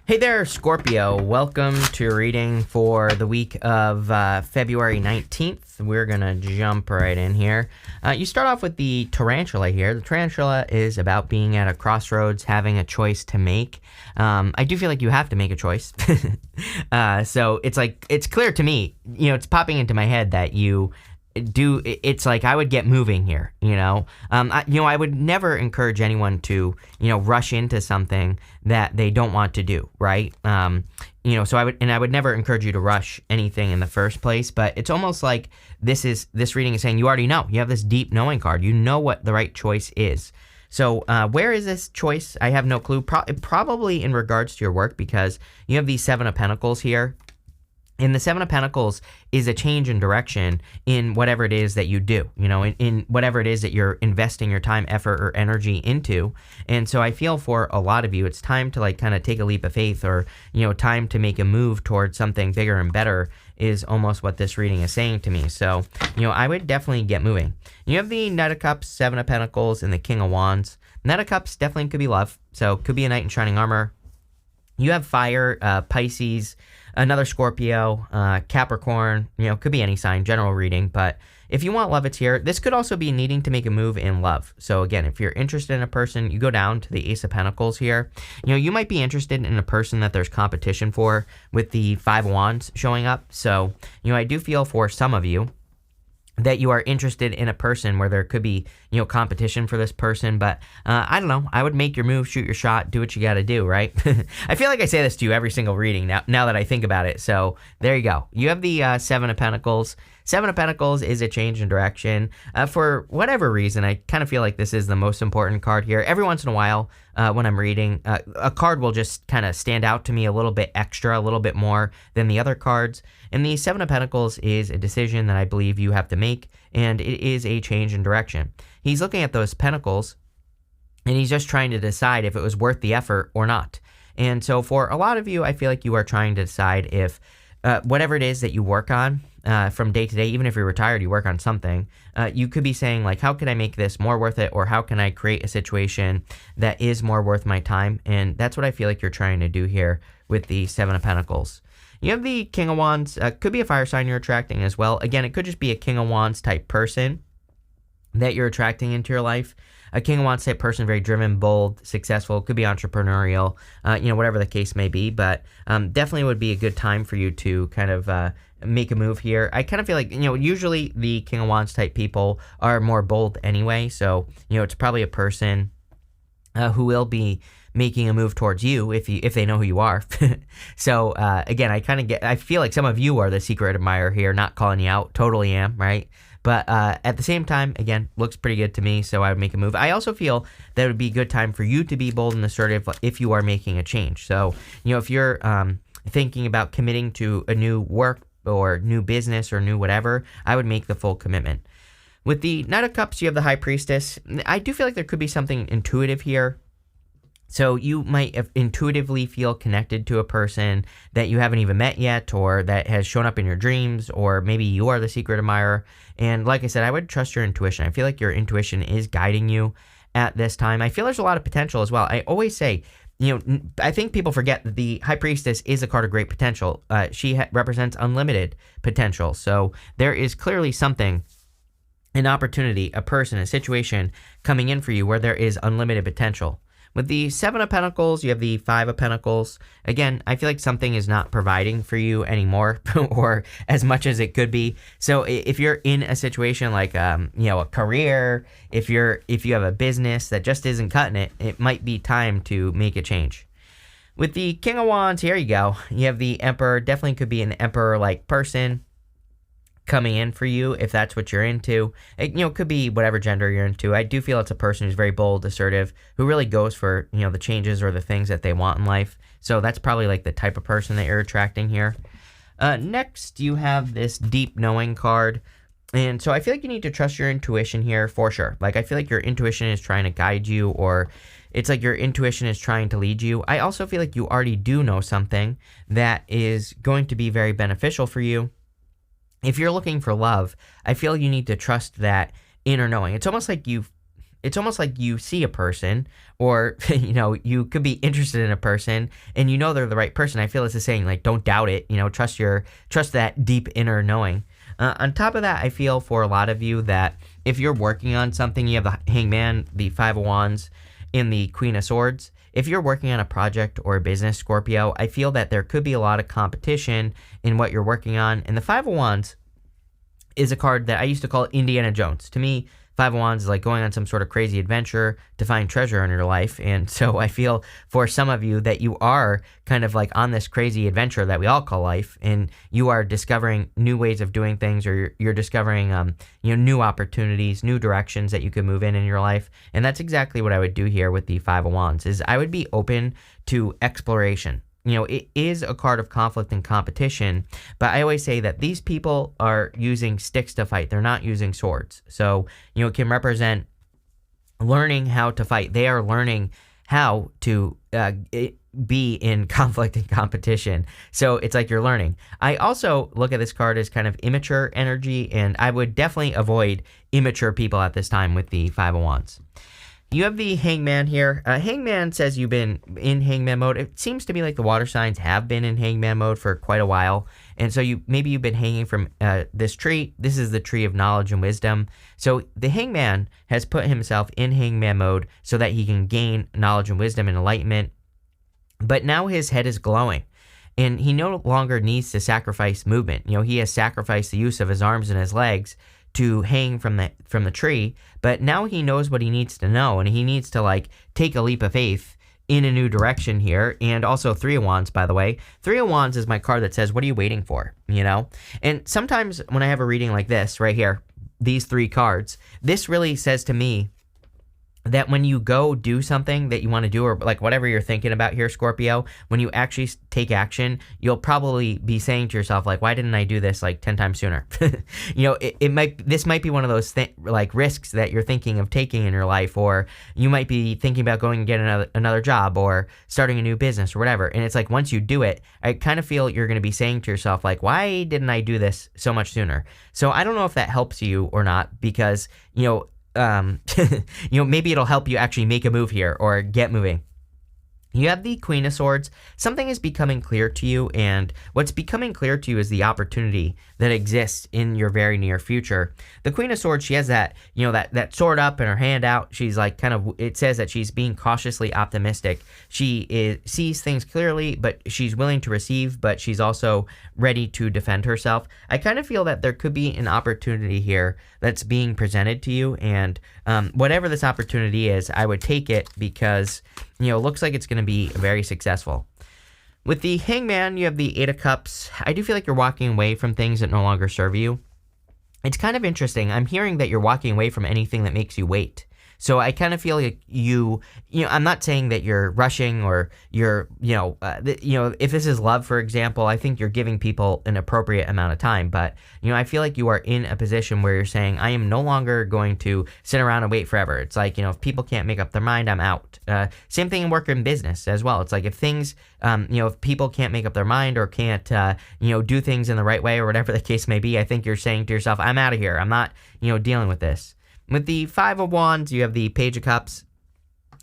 Hey there, Scorpio. Welcome to your reading for the week of February 19th. We're going to jump right in here. You start off with the tarantula here. The tarantula is about being at a crossroads, having a choice to make. I do feel like you have to make a choice. So it's clear to me, it's popping into my head that it's like I would get moving here, I would never encourage anyone to, rush into something that they don't want to do, right? So I would never encourage you to rush anything in the first place, but it's almost like this reading is saying you already know. You have this deep knowing card. You know what the right choice is. So where is this choice? I have no clue. Probably in regards to your work, because you have these Seven of Pentacles here. And the Seven of Pentacles is a change in direction in whatever it is that you do, in whatever it is that you're investing your time, effort, or energy into. And so I feel for a lot of you, it's time to kind of take a leap of faith, or, time to make a move towards something bigger and better is almost what this reading is saying to me. So, I would definitely get moving. You have the Knight of Cups, Seven of Pentacles, and the King of Wands. Knight of Cups definitely could be love. So could be a knight in shining armor. You have fire, Pisces, another Scorpio, Capricorn, could be any sign, general reading. But if you want love, it's here. This could also be needing to make a move in love. So again, if you're interested in a person, you go down to the Ace of Pentacles here. You might be interested in a person that there's competition for, with the Five of Wands showing up. So, I do feel for some of you that you are interested in a person where there could be, competition for this person. But I don't know. I would make your move, shoot your shot, do what you got to do, right? I feel like I say this to you every single reading now that I think about it. So there you go. You have the Seven of Pentacles. Seven of Pentacles is a change in direction. For whatever reason, I kind of feel like this is the most important card here. Every once in a while, when I'm reading, a card will just kind of stand out to me a little bit extra, a little bit more than the other cards. And the Seven of Pentacles is a decision that I believe you have to make, and it is a change in direction. He's looking at those pentacles, and he's just trying to decide if it was worth the effort or not. And so for a lot of you, I feel like you are trying to decide if whatever it is that you work on from day to day, even if you're retired, you work on something, you could be saying, how can I make this more worth it? Or how can I create a situation that is more worth my time? And that's what I feel like you're trying to do here with the Seven of Pentacles. You have the King of Wands, could be a fire sign you're attracting as well. Again, it could just be a King of Wands type person that you're attracting into your life. A King of Wands type person, very driven, bold, successful, could be entrepreneurial, whatever the case may be. But definitely would be a good time for you to kind of make a move here. I kind of feel like, usually the King of Wands type people are more bold anyway. So, it's probably a person who will be making a move towards you if they know who you are. So again, I feel like some of you are the secret admirer here, not calling you out. Totally am, right? But at the same time, again, looks pretty good to me, so I would make a move. I also feel that it would be a good time for you to be bold and assertive if you are making a change. So, if you're thinking about committing to a new work or new business or new whatever, I would make the full commitment. With the Knight of Cups, you have the High Priestess. I do feel like there could be something intuitive here. So you might intuitively feel connected to a person that you haven't even met yet, or that has shown up in your dreams, or maybe you are the secret admirer. And like I said, I would trust your intuition. I feel like your intuition is guiding you at this time. I feel there's a lot of potential as well. I always say, I think people forget that the High Priestess is a card of great potential. She represents unlimited potential. So there is clearly something, an opportunity, a person, a situation coming in for you where there is unlimited potential. With the Seven of Pentacles, you have the Five of Pentacles. Again, I feel like something is not providing for you anymore, or as much as it could be. So if you're in a situation like, a career, if you have a business that just isn't cutting it, it might be time to make a change. With the King of Wands, here you go. You have the Emperor. Definitely could be an Emperor-like person coming in for you if that's what you're into. It could be whatever gender you're into. I do feel it's a person who's very bold, assertive, who really goes for, the changes or the things that they want in life. So that's probably the type of person that you're attracting here. Next, you have this Deep Knowing card. And so I feel like you need to trust your intuition here for sure. I feel like your intuition is trying to guide you, or it's like your intuition is trying to lead you. I also feel like you already do know something that is going to be very beneficial for you. If you're looking for love, I feel you need to trust that inner knowing. It's almost like it's almost like you see a person, or you could be interested in a person, and they're the right person. I feel it's the saying, like, don't doubt it. Trust that deep inner knowing. On top of that, I feel for a lot of you that if you're working on something, you have the Hangman, the Five of Wands, and the Queen of Swords. If you're working on a project or a business, Scorpio, I feel that there could be a lot of competition in what you're working on. And the Five of Wands is a card that I used to call Indiana Jones. To me, Five of Wands is like going on some sort of crazy adventure to find treasure in your life. And so I feel for some of you that you are kind of like on this crazy adventure that we all call life, and you are discovering new ways of doing things, or you're discovering new opportunities, new directions that you could move in your life. And that's exactly what I would do here with the Five of Wands, is I would be open to exploration. It is a card of conflict and competition, but I always say that these people are using sticks to fight. They're not using swords. So, it can represent learning how to fight. They are learning how to be in conflict and competition. So it's like you're learning. I also look at this card as kind of immature energy, and I would definitely avoid immature people at this time with the Five of Wands. You have the Hangman here. Hangman says you've been in Hangman mode. It seems to be like the water signs have been in Hangman mode for quite a while. And so maybe you've been hanging from this tree. This is the tree of knowledge and wisdom. So the Hangman has put himself in Hangman mode so that he can gain knowledge and wisdom and enlightenment. But now his head is glowing, and he no longer needs to sacrifice movement. He has sacrificed the use of his arms and his legs to hang from the tree, but now he knows what he needs to know, and he needs to like take a leap of faith in a new direction here. And also Three of Wands, by the way. Three of Wands is my card that says, what are you waiting for? And sometimes when I have a reading like this right here, these three cards, this really says to me that when you go do something that you want to do, or like whatever you're thinking about here, Scorpio, when you actually take action, you'll probably be saying to yourself, like, why didn't I do this like 10 times sooner? This might be one of those like risks that you're thinking of taking in your life, or you might be thinking about going and getting another job or starting a new business or whatever. And it's like, once you do it, I kind of feel you're going to be saying to yourself, like, why didn't I do this so much sooner? So I don't know if that helps you or not, because, maybe it'll help you actually make a move here or get moving. You have the Queen of Swords. Something is becoming clear to you, and what's becoming clear to you is the opportunity that exists in your very near future. The Queen of Swords, she has that, that sword up and her hand out. She's like it says that she's being cautiously optimistic. She sees things clearly, but she's willing to receive, but she's also ready to defend herself. I kind of feel that there could be an opportunity here that's being presented to you, and whatever this opportunity is, I would take it, because looks like it's going to be very successful. With the Hangman, you have the Eight of Cups. I do feel like you're walking away from things that no longer serve you. It's kind of interesting. I'm hearing that you're walking away from anything that makes you wait. So I kind of feel like I'm not saying that you're rushing, or you're, if this is love, for example, I think you're giving people an appropriate amount of time. But, I feel like you are in a position where you're saying, I am no longer going to sit around and wait forever. It's like, if people can't make up their mind, I'm out. Same thing in work and business as well. It's like if things, if people can't make up their mind, or can't, do things in the right way, or whatever the case may be, I think you're saying to yourself, I'm out of here. I'm not, dealing with this. With the Five of Wands, you have the Page of Cups.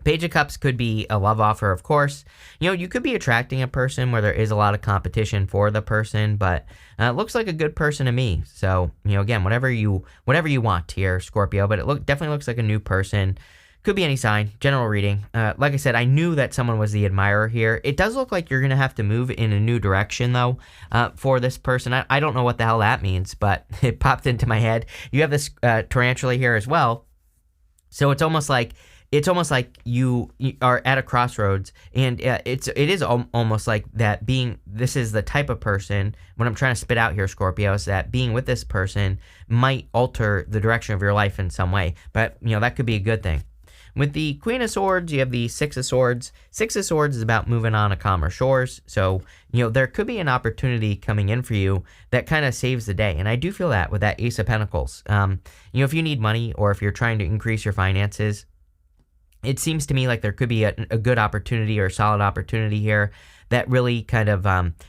Page of Cups could be a love offer, of course. You could be attracting a person where there is a lot of competition for the person, but it looks like a good person to me. So, again, whatever you want here, Scorpio, but it definitely looks like a new person. Could be any sign. General reading. Like I said, I knew that someone was the admirer here. It does look like you're going to have to move in a new direction, though, for this person. I don't know what the hell that means, but it popped into my head. You have this tarantula here as well. So it's almost like you are at a crossroads, and it is almost like that this is the type of person, what I'm trying to spit out here, Scorpio, is that being with this person might alter the direction of your life in some way. But, that could be a good thing. With the Queen of Swords, you have the Six of Swords. Six of Swords is about moving on to calmer shores. So, there could be an opportunity coming in for you that kind of saves the day. And I do feel that with that Ace of Pentacles. If you need money, or if you're trying to increase your finances, it seems to me like there could be a good opportunity, or a solid opportunity here that really kind of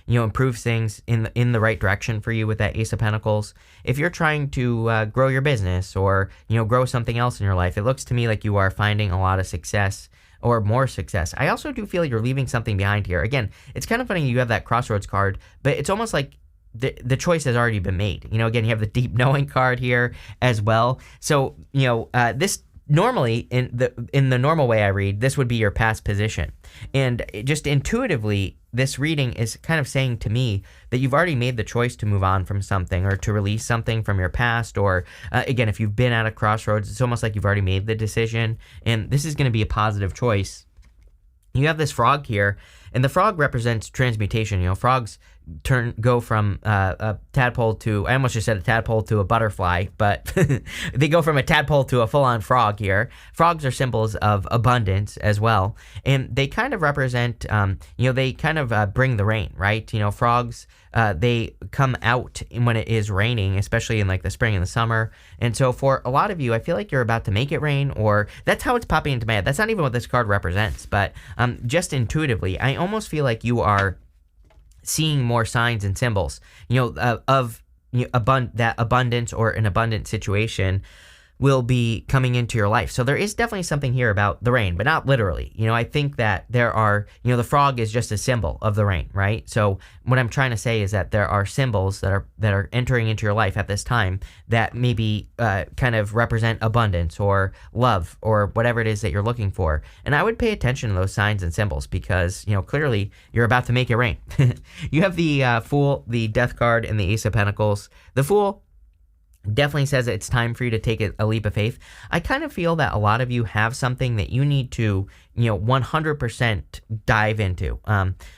improves things in the right direction for you with that Ace of Pentacles. If you're trying to grow your business or grow something else in your life, it looks to me like you are finding a lot of success or more success. I also do feel you're leaving something behind here. Again, it's kind of funny you have that Crossroads card, but it's almost like the choice has already been made. Again, you have the deep knowing card here as well. So, this normally in the normal way I read, this would be your past position. And just intuitively, this reading is kind of saying to me that you've already made the choice to move on from something or to release something from your past. Or again, if you've been at a crossroads, it's almost like you've already made the decision. And this is going to be a positive choice. You have this frog here, and the frog represents transmutation. Frogs go from a tadpole to, I almost just said a tadpole to a butterfly, but they go from a tadpole to a full-on frog here. Frogs are symbols of abundance as well, and they kind of represent, they kind of bring the rain, right? Frogs, they come out when it is raining, especially in like the spring and the summer. And so for a lot of you, I feel like you're about to make it rain, or that's how it's popping into my head. That's not even what this card represents, but just intuitively, I almost feel like you are seeing more signs and symbols, of that abundance or an abundant situation will be coming into your life. So there is definitely something here about the rain, but not literally. I think that there are, the frog is just a symbol of the rain, right? So what I'm trying to say is that there are symbols that are entering into your life at this time that maybe kind of represent abundance or love or whatever it is that you're looking for. And I would pay attention to those signs and symbols because, clearly you're about to make it rain. You have the Fool, the Death card, and the Ace of Pentacles. The Fool definitely says it's time for you to take a leap of faith. I kind of feel that a lot of you have something that you need to, 100% dive into.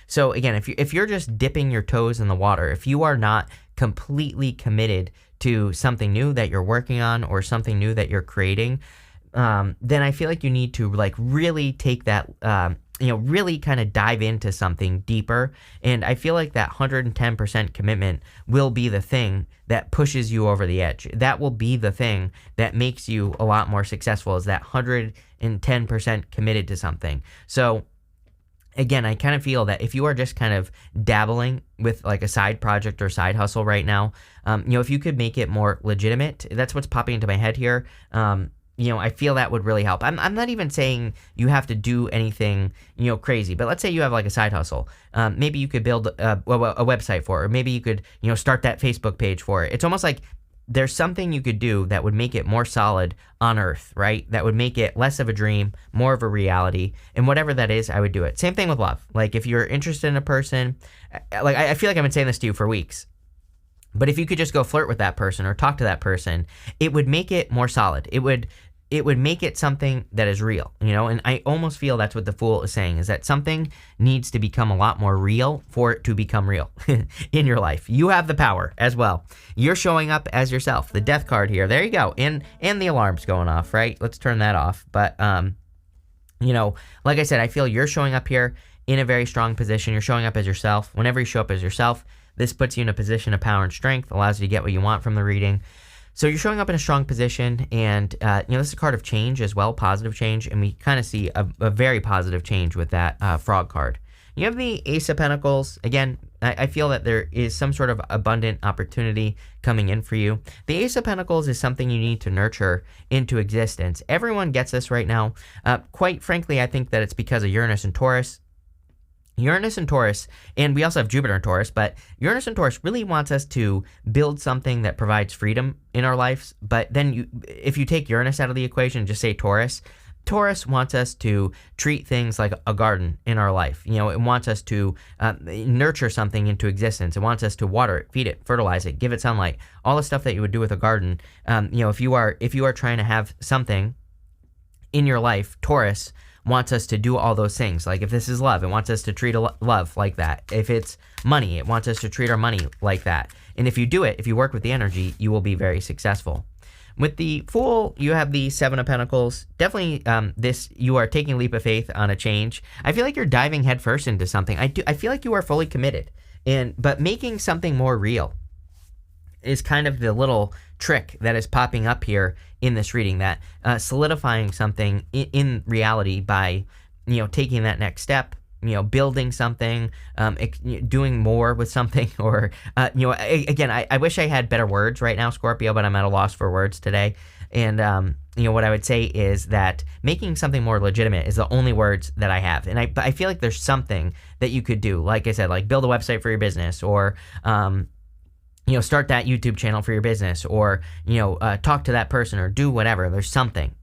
So again, if you're just dipping your toes in the water, if you are not completely committed to something new that you're working on or something new that you're creating, then I feel like you need to really take that, really kind of dive into something deeper. And I feel like that 110% commitment will be the thing that pushes you over the edge. That will be the thing that makes you a lot more successful, is that 110% committed to something. So again, I kind of feel that if you are just kind of dabbling with like a side project or side hustle right now, if you could make it more legitimate, that's what's popping into my head here. I feel that would really help. I'm not even saying you have to do anything, crazy, but let's say you have like a side hustle. Maybe you could build a website for it, or maybe you could, start that Facebook page for it. It's almost like there's something you could do that would make it more solid on earth, right? That would make it less of a dream, more of a reality. And whatever that is, I would do it. Same thing with love. Like if you're interested in a person, like I feel like I've been saying this to you for weeks. But if you could just go flirt with that person or talk to that person, it would make it more solid. It would make it something that is real, and I almost feel that's what the Fool is saying, is that something needs to become a lot more real for it to become real in your life. You have the power as well. You're showing up as yourself. The Death card here, there you go. And the alarm's going off, right? Let's turn that off. But, like I said, I feel you're showing up here in a very strong position. You're showing up as yourself. Whenever you show up as yourself, this puts you in a position of power and strength, allows you to get what you want from the reading. So you're showing up in a strong position, and this is a card of change as well, positive change, and we kind of see a very positive change with that frog card. You have the Ace of Pentacles. Again, I feel that there is some sort of abundant opportunity coming in for you. The Ace of Pentacles is something you need to nurture into existence. Everyone gets this right now. Quite frankly, I think that it's because of Uranus and Taurus. Uranus and Taurus, and we also have Jupiter and Taurus, but Uranus and Taurus really wants us to build something that provides freedom in our lives. But then if you take Uranus out of the equation and just say Taurus, Taurus wants us to treat things like a garden in our life. It wants us to nurture something into existence. It wants us to water it, feed it, fertilize it, give it sunlight, all the stuff that you would do with a garden. If you are trying to have something in your life, Taurus wants us to do all those things. Like if this is love, it wants us to treat love like that. If it's money, it wants us to treat our money like that. And if you do it, if you work with the energy, you will be very successful. With the Fool, you have the Seven of Pentacles. Definitely, you are taking a leap of faith on a change. I feel like you're diving headfirst into something. I feel like you are fully committed, but making something more real is kind of the little trick that is popping up here in this reading, that solidifying something in reality by taking that next step, building something, doing more with something, or again, I wish I had better words right now, Scorpio, but I'm at a loss for words today. And what I would say is that making something more legitimate is the only words that I have. And I feel like there's something that you could do, like I said, like build a website for your business, or start that YouTube channel for your business, or talk to that person, or do whatever. There's something,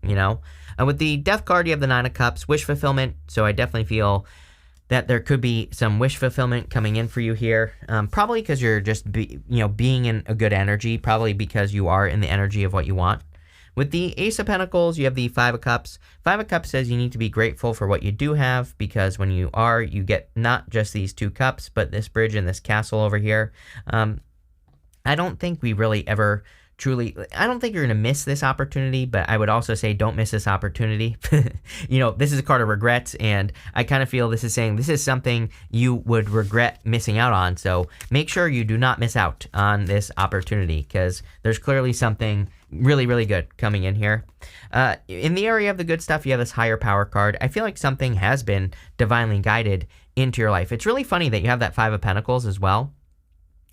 with the Death card, you have the Nine of Cups, wish fulfillment. So I definitely feel that there could be some wish fulfillment coming in for you here. Probably because you're just being in a good energy. Probably because you are in the energy of what you want. With the Ace of Pentacles, you have the Five of Cups. Five of Cups says you need to be grateful for what you do have, because when you are, you get not just these two cups, but this bridge and this castle over here. I don't think we really ever truly, I don't think you're going to miss this opportunity, but I would also say don't miss this opportunity. This is a card of regrets, and I kind of feel this is saying this is something you would regret missing out on. So make sure you do not miss out on this opportunity, because there's clearly something really, really good coming in here. In the area of the good stuff, you have this higher power card. I feel like something has been divinely guided into your life. It's really funny that you have that Five of Pentacles as well.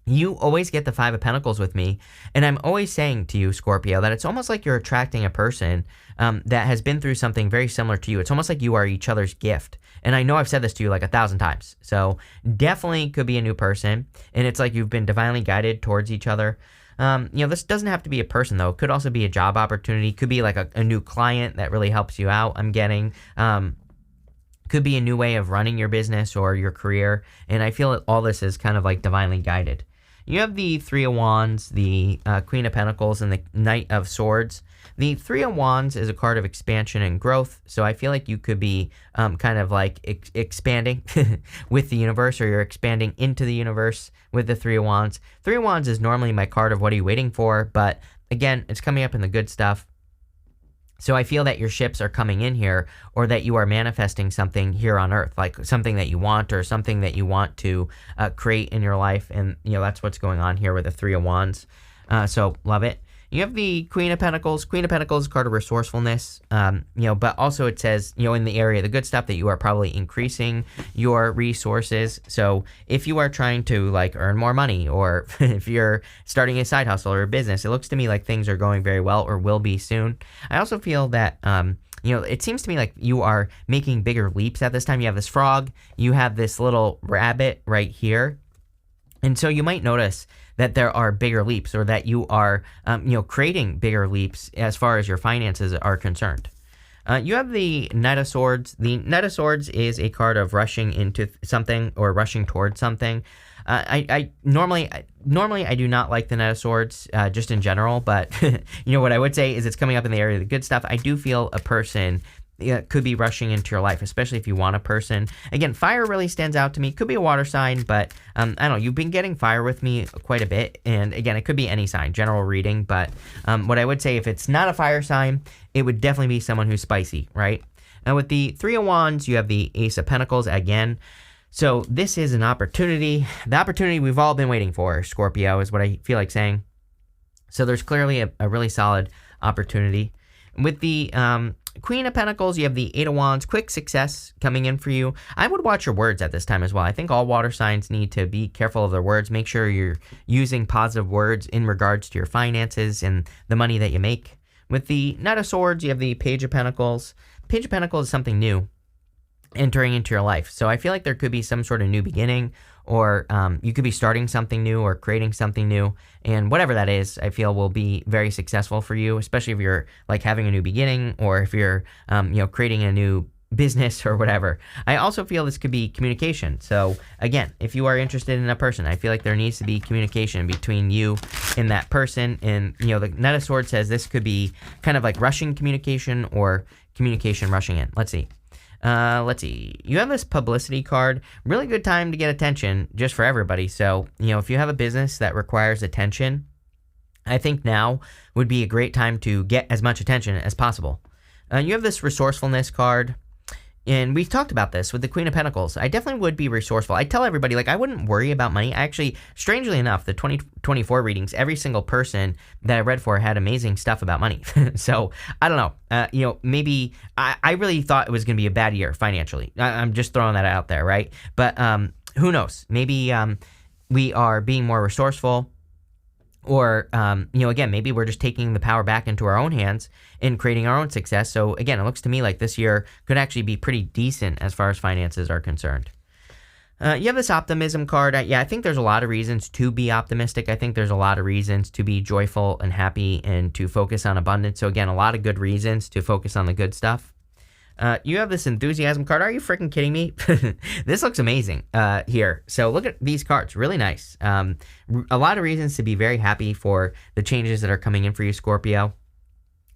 You always get the Five of Pentacles with me, and I'm always saying to you, Scorpio, that it's almost like you're attracting a person that has been through something very similar to you. It's almost like you are each other's gift. And I know I've said this to you like 1,000 times. So definitely could be a new person, and it's like you've been divinely guided towards each other. This doesn't have to be a person, though. It could also be a job opportunity. Could be like a new client that really helps you out, I'm getting. Could be a new way of running your business or your career. And I feel that all this is kind of like divinely guided. You have the Three of Wands, the Queen of Pentacles, and the Knight of Swords. The Three of Wands is a card of expansion and growth, so I feel like you could be kind of like expanding with the universe, or you're expanding into the universe with the Three of Wands. Three of Wands is normally my card of what are you waiting for, but again, it's coming up in the good stuff. So I feel that your ships are coming in here, or that you are manifesting something here on Earth, like something that you want, or something that you want to create in your life. And, that's what's going on here with the Three of Wands. So love it. You have the Queen of Pentacles. Queen of Pentacles is a card of resourcefulness, but also it says, in the area of the good stuff, that you are probably increasing your resources. So if you are trying to like earn more money, or if you're starting a side hustle or a business, it looks to me like things are going very well, or will be soon. I also feel that, it seems to me like you are making bigger leaps at this time. You have this frog, you have this little rabbit right here. And so you might notice that there are bigger leaps, or that you are, creating bigger leaps as far as your finances are concerned. You have the Knight of Swords. The Knight of Swords is a card of rushing into something, or rushing towards something. I normally I do not like the Knight of Swords, just in general, but what I would say is it's coming up in the area of the good stuff. I do feel a person could be rushing into your life, especially if you want a person. Again, fire really stands out to me. Could be a water sign, but I don't know. You've been getting fire with me quite a bit. And again, it could be any sign, general reading. But what I would say, if it's not a fire sign, it would definitely be someone who's spicy, right? Now with the Three of Wands, you have the Ace of Pentacles again. So this is an opportunity. The opportunity we've all been waiting for, Scorpio, is what I feel like saying. So there's clearly a really solid opportunity. With the Queen of Pentacles, you have the Eight of Wands, quick success coming in for you. I would watch your words at this time as well. I think all water signs need to be careful of their words. Make sure you're using positive words in regards to your finances and the money that you make. With the Knight of Swords, you have the Page of Pentacles. Page of Pentacles is something new entering into your life. So I feel like there could be some sort of new beginning, or you could be starting something new or creating something new, and whatever that is, I feel will be very successful for you, especially if you're like having a new beginning, or if you're creating a new business or whatever. I also feel this could be communication. So again, if you are interested in a person, I feel like there needs to be communication between you and that person. And the Knight of Swords says this could be kind of like rushing communication, or communication rushing in. Let's see. You have this publicity card. Really good time to get attention just for everybody. So, if you have a business that requires attention, I think now would be a great time to get as much attention as possible. You have this resourcefulness card. And we've talked about this with the Queen of Pentacles. I definitely would be resourceful. I tell everybody, like, I wouldn't worry about money. I actually, strangely enough, the 2024 readings, every single person that I read for had amazing stuff about money. So, I don't know. Maybe I really thought it was going to be a bad year financially. I'm just throwing that out there, right? But who knows? Maybe we are being more resourceful. Or, again, maybe we're just taking the power back into our own hands and creating our own success. So, again, it looks to me like this year could actually be pretty decent as far as finances are concerned. You have this optimism card. I think there's a lot of reasons to be optimistic. I think there's a lot of reasons to be joyful and happy and to focus on abundance. So, again, a lot of good reasons to focus on the good stuff. You have this enthusiasm card. Are you freaking kidding me? This looks amazing here. So look at these cards. Really nice. A lot of reasons to be very happy for the changes that are coming in for you, Scorpio.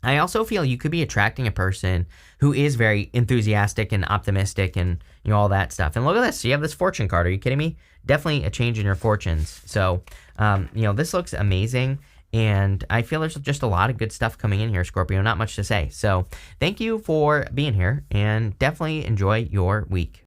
I also feel you could be attracting a person who is very enthusiastic and optimistic and all that stuff. And look at this. You have this fortune card. Are you kidding me? Definitely a change in your fortunes. So, this looks amazing. And I feel there's just a lot of good stuff coming in here, Scorpio. Not much to say. So thank you for being here and definitely enjoy your week.